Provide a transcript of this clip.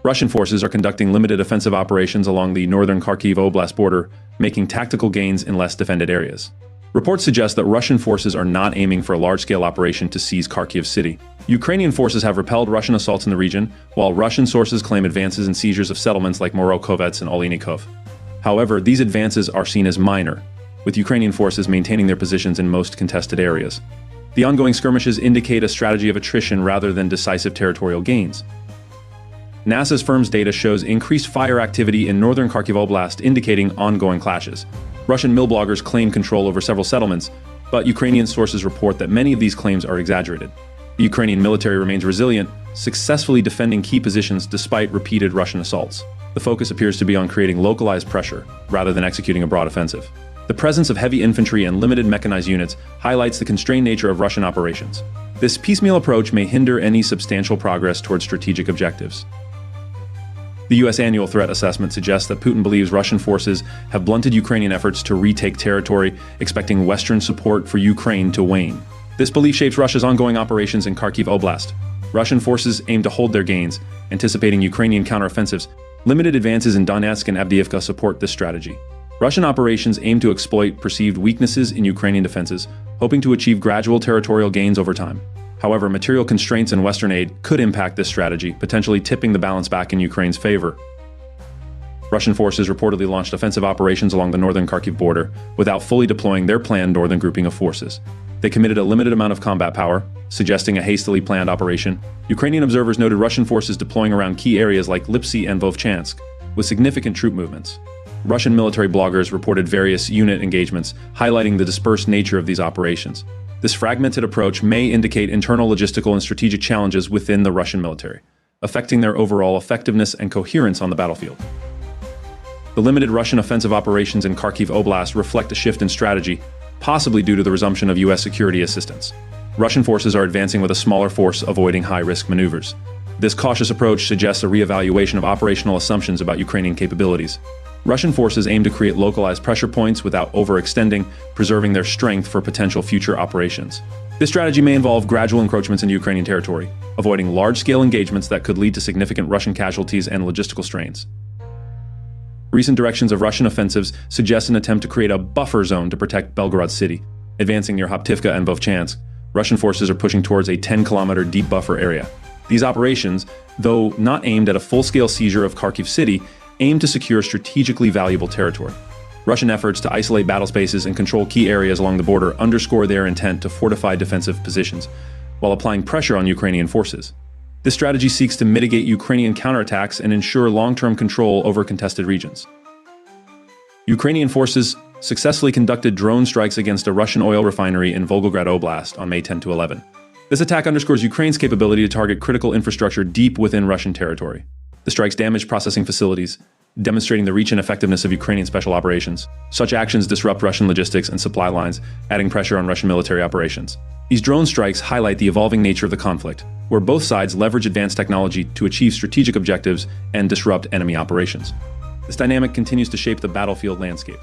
Russian forces are conducting limited offensive operations along the northern Kharkiv Oblast border, making tactical gains in less defended areas. Reports suggest that Russian forces are not aiming for a large-scale operation to seize Kharkiv City. Ukrainian forces have repelled Russian assaults in the region, while Russian sources claim advances and seizures of settlements like Morokovets and Oleynikov. However, these advances are seen as minor, with Ukrainian forces maintaining their positions in most contested areas. The ongoing skirmishes indicate a strategy of attrition rather than decisive territorial gains. NASA's firm's data shows increased fire activity in northern Kharkiv Oblast, indicating ongoing clashes. Russian mill bloggers claim control over several settlements, but Ukrainian sources report that many of these claims are exaggerated. The Ukrainian military remains resilient, successfully defending key positions despite repeated Russian assaults. The focus appears to be on creating localized pressure, rather than executing a broad offensive. The presence of heavy infantry and limited mechanized units highlights the constrained nature of Russian operations. This piecemeal approach may hinder any substantial progress towards strategic objectives. The U.S. annual threat assessment suggests that Putin believes Russian forces have blunted Ukrainian efforts to retake territory, expecting Western support for Ukraine to wane. This belief shapes Russia's ongoing operations in Kharkiv Oblast. Russian forces aim to hold their gains, anticipating Ukrainian counteroffensives. Limited advances in Donetsk and Avdiivka support this strategy. Russian operations aim to exploit perceived weaknesses in Ukrainian defenses, hoping to achieve gradual territorial gains over time. However, material constraints and Western aid could impact this strategy, potentially tipping the balance back in Ukraine's favor. Russian forces reportedly launched offensive operations along the northern Kharkiv border without fully deploying their planned northern grouping of forces. They committed a limited amount of combat power, suggesting a hastily planned operation. Ukrainian observers noted Russian forces deploying around key areas like Lipsy and Vovchansk, with significant troop movements. Russian military bloggers reported various unit engagements, highlighting the dispersed nature of these operations. This fragmented approach may indicate internal logistical and strategic challenges within the Russian military, affecting their overall effectiveness and coherence on the battlefield. The limited Russian offensive operations in Kharkiv Oblast reflect a shift in strategy, possibly due to the resumption of U.S. security assistance. Russian forces are advancing with a smaller force, avoiding high-risk maneuvers. This cautious approach suggests a reevaluation of operational assumptions about Ukrainian capabilities. Russian forces aim to create localized pressure points without overextending, preserving their strength for potential future operations. This strategy may involve gradual encroachments into Ukrainian territory, avoiding large-scale engagements that could lead to significant Russian casualties and logistical strains. Recent directions of Russian offensives suggest an attempt to create a buffer zone to protect Belgorod city. Advancing near Hoptivka and Vovchansk, Russian forces are pushing towards a 10-kilometer deep buffer area. These operations, though not aimed at a full-scale seizure of Kharkiv City, aim to secure strategically valuable territory. Russian efforts to isolate battle spaces and control key areas along the border underscore their intent to fortify defensive positions, while applying pressure on Ukrainian forces. This strategy seeks to mitigate Ukrainian counterattacks and ensure long-term control over contested regions. Ukrainian forces successfully conducted drone strikes against a Russian oil refinery in Volgograd Oblast on May 10-11. This attack underscores Ukraine's capability to target critical infrastructure deep within Russian territory. The strikes damaged processing facilities, demonstrating the reach and effectiveness of Ukrainian special operations. Such actions disrupt Russian logistics and supply lines, adding pressure on Russian military operations. These drone strikes highlight the evolving nature of the conflict, where both sides leverage advanced technology to achieve strategic objectives and disrupt enemy operations. This dynamic continues to shape the battlefield landscape.